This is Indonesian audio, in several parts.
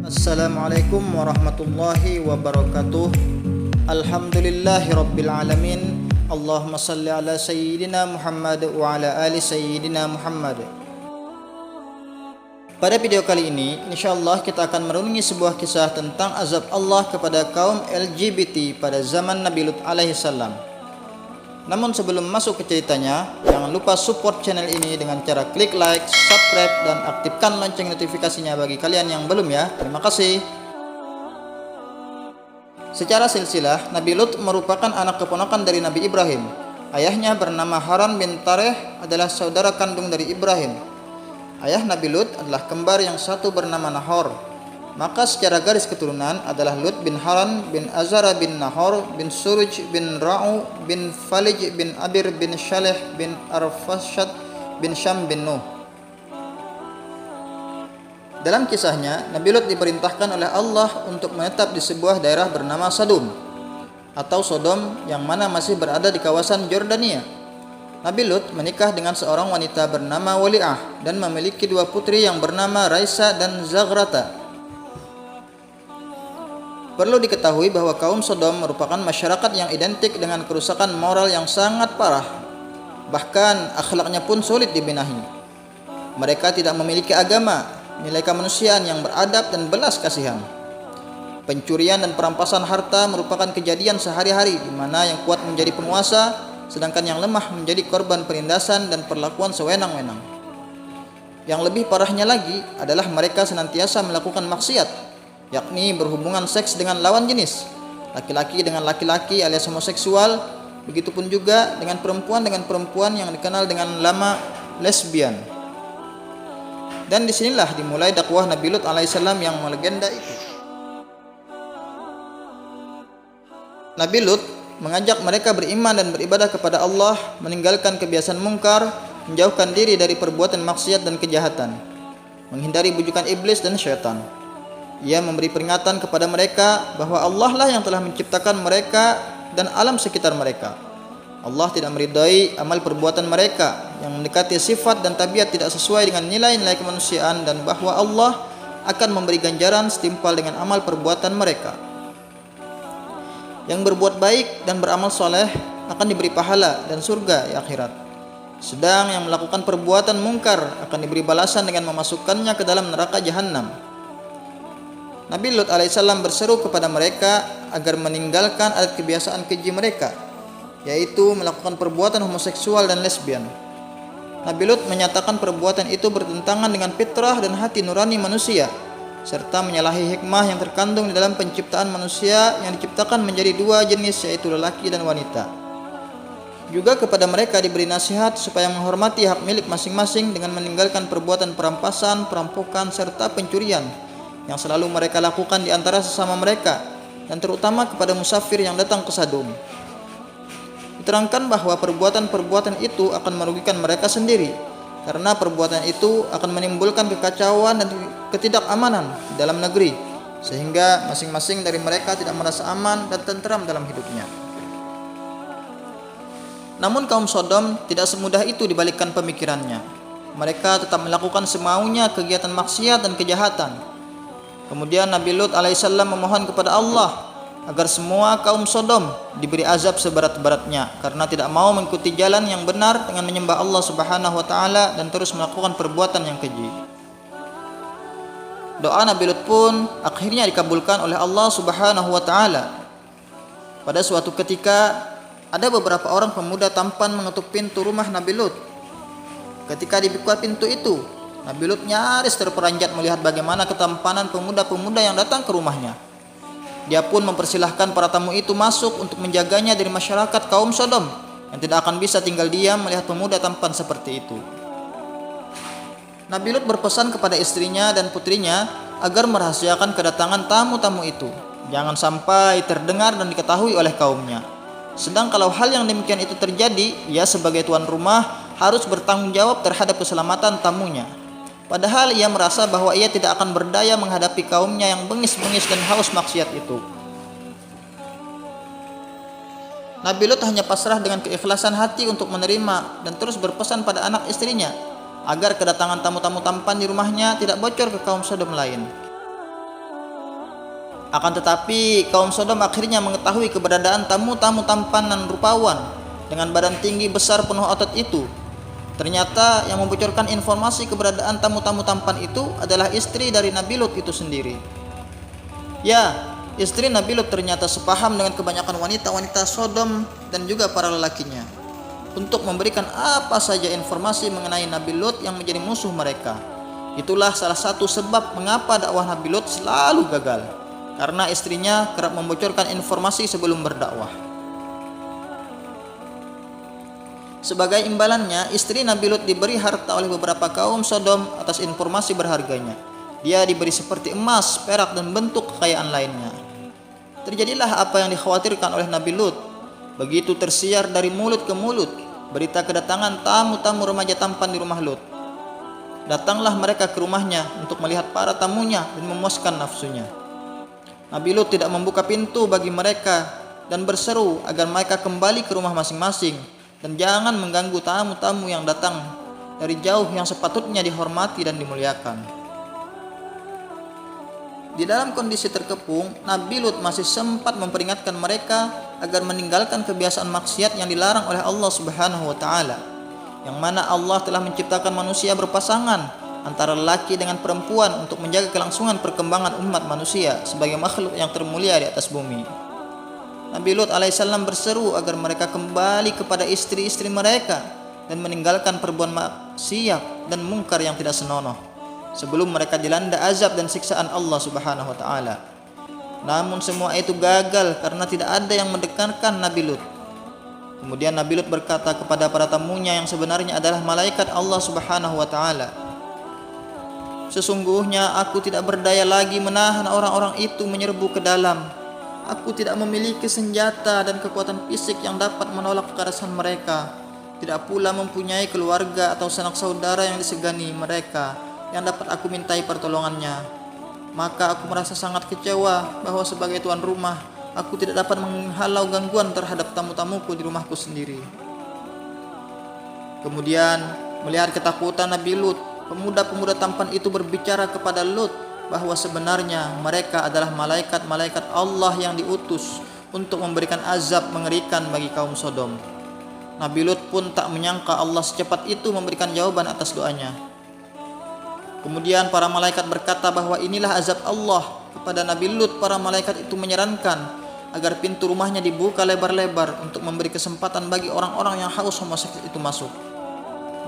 Assalamualaikum warahmatullahi wabarakatuh. Alhamdulillahi rabbil alamin. Allahumma salli ala sayyidina Muhammad wa ala ali sayyidina Muhammad. Pada video kali ini, insyaallah kita akan merenungi sebuah kisah tentang azab Allah kepada kaum LGBT pada zaman Nabi Lut alaihi salam. Namun sebelum masuk ke ceritanya, jangan lupa support channel ini dengan cara klik like, subscribe, dan aktifkan lonceng notifikasinya bagi kalian yang belum ya. Terima kasih. Secara silsilah, Nabi Lut merupakan anak keponakan dari Nabi Ibrahim. Ayahnya bernama Haran bin Tareh adalah saudara kandung dari Ibrahim. Ayah Nabi Lut adalah kembar yang satu bernama Nahor. Maka secara garis keturunan adalah Lut bin Haran bin Azara bin Nahor bin Suruj bin Ra'u bin Falij bin Abir bin Shaleh bin Arfashad bin Syam bin Nuh. Dalam kisahnya, Nabi Lut diperintahkan oleh Allah untuk menetap di sebuah daerah bernama Sadum atau Sodom yang mana masih berada di kawasan Jordania. Nabi Lut menikah dengan seorang wanita bernama Wali'ah dan memiliki dua putri yang bernama Raisa dan Zaghrata. Perlu diketahui bahwa kaum Sodom merupakan masyarakat yang identik dengan kerusakan moral yang sangat parah. Bahkan akhlaknya pun sulit dibenahi. Mereka tidak memiliki agama, nilai kemanusiaan yang beradab dan belas kasihan. Pencurian dan perampasan harta merupakan kejadian sehari-hari di mana yang kuat menjadi penguasa, sedangkan yang lemah menjadi korban penindasan dan perlakuan sewenang-wenang. Yang lebih parahnya lagi adalah mereka senantiasa melakukan maksiat, yakni berhubungan seks dengan lawan jenis, laki-laki dengan laki-laki alias homoseksual, begitupun juga dengan perempuan yang dikenal dengan nama lesbian. Dan disinilah dimulai dakwah Nabi Lut alaihissalam yang melegenda itu. Nabi Lut mengajak mereka beriman dan beribadah kepada Allah, meninggalkan kebiasaan mungkar, menjauhkan diri dari perbuatan maksiat dan kejahatan, menghindari bujukan iblis dan syaitan. Ia memberi peringatan kepada mereka bahwa Allah lah yang telah menciptakan mereka dan alam sekitar mereka. Allah tidak meridai amal perbuatan mereka yang mendekati sifat dan tabiat tidak sesuai dengan nilai-nilai kemanusiaan, dan bahwa Allah akan memberi ganjaran setimpal dengan amal perbuatan mereka. Yang berbuat baik dan beramal soleh akan diberi pahala dan surga di akhirat. Sedang yang melakukan perbuatan mungkar akan diberi balasan dengan memasukkannya ke dalam neraka jahanam. Nabi Lut alaihissalam berseru kepada mereka agar meninggalkan adat kebiasaan keji mereka, yaitu melakukan perbuatan homoseksual dan lesbian. Nabi Lut menyatakan perbuatan itu bertentangan dengan fitrah dan hati nurani manusia, serta menyalahi hikmah yang terkandung di dalam penciptaan manusia yang diciptakan menjadi dua jenis, yaitu lelaki dan wanita. Juga kepada mereka diberi nasihat supaya menghormati hak milik masing-masing dengan meninggalkan perbuatan perampasan, perampokan, serta pencurian yang selalu mereka lakukan di antara sesama mereka, dan terutama kepada musafir yang datang ke Sadum. Diterangkan bahwa perbuatan-perbuatan itu akan merugikan mereka sendiri, karena perbuatan itu akan menimbulkan kekacauan dan ketidakamanan di dalam negeri, sehingga masing-masing dari mereka tidak merasa aman dan tentram dalam hidupnya. Namun kaum Sodom tidak semudah itu dibalikkan pemikirannya. Mereka tetap melakukan semaunya kegiatan maksiat dan kejahatan. Kemudian Nabi Lut alaihissalam memohon kepada Allah agar semua kaum Sodom diberi azab seberat-beratnya karena tidak mau mengikuti jalan yang benar dengan menyembah Allah Subhanahu wa taala dan terus melakukan perbuatan yang keji. Doa Nabi Lut pun akhirnya dikabulkan oleh Allah Subhanahu wa taala. Pada suatu ketika ada beberapa orang pemuda tampan mengetuk pintu rumah Nabi Lut. Ketika dibuka pintu itu, Nabi Lut nyaris terperanjat melihat bagaimana ketampanan pemuda-pemuda yang datang ke rumahnya. Dia pun mempersilahkan para tamu itu masuk untuk menjaganya dari masyarakat kaum Sodom yang tidak akan bisa tinggal diam melihat pemuda tampan seperti itu. Nabi Lut berpesan kepada istrinya dan putrinya agar merahasiakan kedatangan tamu-tamu itu, jangan sampai terdengar dan diketahui oleh kaumnya. Sedang kalau hal yang demikian itu terjadi, ia sebagai tuan rumah harus bertanggung jawab terhadap keselamatan tamunya. Padahal ia merasa bahwa ia tidak akan berdaya menghadapi kaumnya yang bengis-bengis dan haus maksiat itu. Nabi Lut hanya pasrah dengan keikhlasan hati untuk menerima dan terus berpesan pada anak istrinya agar kedatangan tamu-tamu tampan di rumahnya tidak bocor ke kaum Sodom lain. Akan tetapi kaum Sodom akhirnya mengetahui keberadaan tamu-tamu tampan dan rupawan dengan badan tinggi besar penuh otot itu. Ternyata yang membocorkan informasi keberadaan tamu-tamu tampan itu adalah istri dari Nabi Lut itu sendiri. Ya, istri Nabi Lut ternyata sepaham dengan kebanyakan wanita-wanita Sodom dan juga para lelakinya untuk memberikan apa saja informasi mengenai Nabi Lut yang menjadi musuh mereka. Itulah salah satu sebab mengapa dakwah Nabi Lut selalu gagal, karena istrinya kerap membocorkan informasi sebelum berdakwah. Sebagai imbalannya, istri Nabi Lut diberi harta oleh beberapa kaum Sodom atas informasi berharganya. Dia diberi seperti emas, perak, dan bentuk kekayaan lainnya. Terjadilah apa yang dikhawatirkan oleh Nabi Lut. Begitu tersiar dari mulut ke mulut berita kedatangan tamu-tamu remaja tampan di rumah Lut. Datanglah mereka ke rumahnya untuk melihat para tamunya dan memuaskan nafsunya. Nabi Lut tidak membuka pintu bagi mereka dan berseru agar mereka kembali ke rumah masing-masing dan jangan mengganggu tamu-tamu yang datang dari jauh yang sepatutnya dihormati dan dimuliakan. Di dalam kondisi terkepung, Nabi Lut masih sempat memperingatkan mereka agar meninggalkan kebiasaan maksiat yang dilarang oleh Allah Subhanahu wa taala, yang mana Allah telah menciptakan manusia berpasangan antara laki dengan perempuan untuk menjaga kelangsungan perkembangan umat manusia sebagai makhluk yang termulia di atas bumi. Nabi Lut alaihissalam berseru agar mereka kembali kepada istri-istri mereka dan meninggalkan perbuatan maksiat dan mungkar yang tidak senonoh sebelum mereka dilanda azab dan siksaan Allah Subhanahu wa taala. Namun semua itu gagal karena tidak ada yang mendekatkan Nabi Lut. Kemudian Nabi Lut berkata kepada para tamunya yang sebenarnya adalah malaikat Allah Subhanahu wa taala, "Sesungguhnya aku tidak berdaya lagi menahan orang-orang itu menyerbu ke dalam. Aku tidak memiliki senjata dan kekuatan fisik yang dapat menolak kekerasan mereka. Tidak pula mempunyai keluarga atau sanak saudara yang disegani mereka yang dapat aku mintai pertolongannya. Maka aku merasa sangat kecewa bahwa sebagai tuan rumah, aku tidak dapat menghalau gangguan terhadap tamu-tamuku di rumahku sendiri." Kemudian melihat ketakutan Nabi Lut, pemuda-pemuda tampan itu berbicara kepada Lut bahwa sebenarnya mereka adalah malaikat-malaikat Allah yang diutus untuk memberikan azab mengerikan bagi kaum Sodom. Nabi Lut pun tak menyangka Allah secepat itu memberikan jawaban atas doanya. Kemudian para malaikat berkata bahwa inilah azab Allah kepada Nabi Lut. Para malaikat itu menyarankan agar pintu rumahnya dibuka lebar-lebar untuk memberi kesempatan bagi orang-orang yang haus homoseks itu masuk.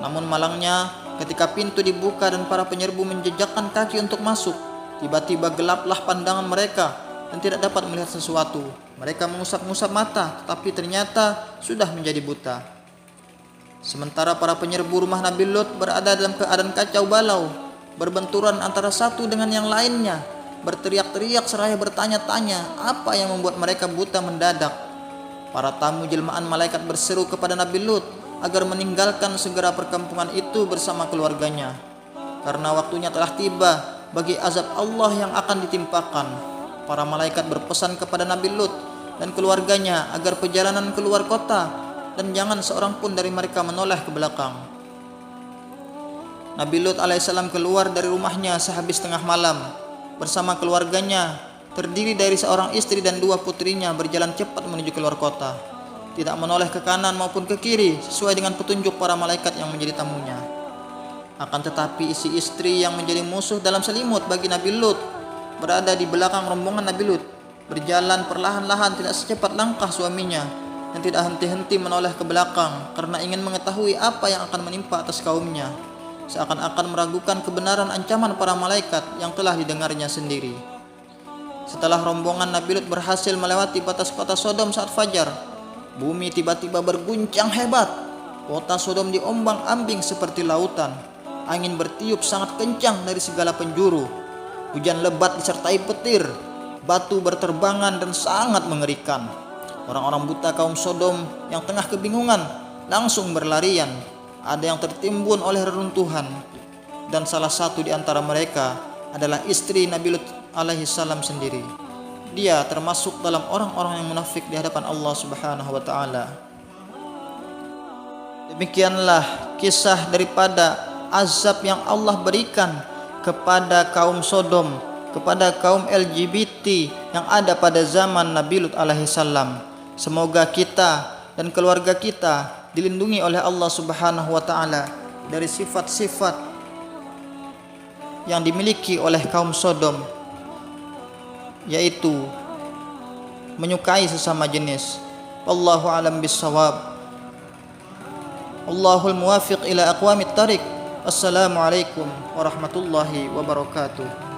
Namun malangnya, ketika pintu dibuka dan para penyerbu menjejakkan kaki untuk masuk, tiba-tiba gelaplah pandangan mereka dan tidak dapat melihat sesuatu. Mereka mengusap-ngusap mata, tetapi ternyata sudah menjadi buta. Sementara para penyerbu rumah Nabi Lut berada dalam keadaan kacau balau, berbenturan antara satu dengan yang lainnya, berteriak-teriak seraya bertanya-tanya apa yang membuat mereka buta mendadak. Para tamu jelmaan malaikat berseru kepada Nabi Lut agar meninggalkan segera perkampungan itu bersama keluarganya, karena waktunya telah tiba bagi azab Allah yang akan ditimpakan. Para malaikat berpesan kepada Nabi Lut dan keluarganya agar perjalanan keluar kota dan jangan seorang pun dari mereka menoleh ke belakang. Nabi Lut alaihissalam keluar dari rumahnya sehabis tengah malam bersama keluarganya, terdiri dari seorang istri dan dua putrinya, berjalan cepat menuju keluar kota, tidak menoleh ke kanan maupun ke kiri sesuai dengan petunjuk para malaikat yang menjadi tamunya. Akan tetapi isi istri yang menjadi musuh dalam selimut bagi Nabi Lut berada di belakang rombongan Nabi Lut, berjalan perlahan-lahan tidak secepat langkah suaminya dan tidak henti-henti menoleh ke belakang karena ingin mengetahui apa yang akan menimpa atas kaumnya, seakan-akan meragukan kebenaran ancaman para malaikat yang telah didengarnya sendiri. Setelah rombongan Nabi Lut berhasil melewati batas kota Sodom saat fajar, bumi tiba-tiba berguncang hebat. Kota Sodom diombang-ambing seperti lautan. Angin bertiup sangat kencang dari segala penjuru. Hujan lebat disertai petir. Batu berterbangan dan sangat mengerikan. Orang-orang buta kaum Sodom yang tengah kebingungan langsung berlarian. Ada yang tertimbun oleh reruntuhan. Dan salah satu di antara mereka adalah istri Nabi Lut alaihissalam sendiri. Dia termasuk dalam orang-orang yang munafik di hadapan Allah Subhanahu wa taala. Demikianlah kisah daripada azab yang Allah berikan kepada kaum Sodom, kepada kaum LGBT yang ada pada zaman Nabi Lut alaihi salam. Semoga kita dan keluarga kita dilindungi oleh Allah Subhanahu wa taala dari sifat-sifat yang dimiliki oleh kaum Sodom, yaitu menyukai sesama jenis. Wallahu alam bissawab. Allahul muwafiq ila aqwamit thariq. Assalamualaikum warahmatullahi wabarakatuh.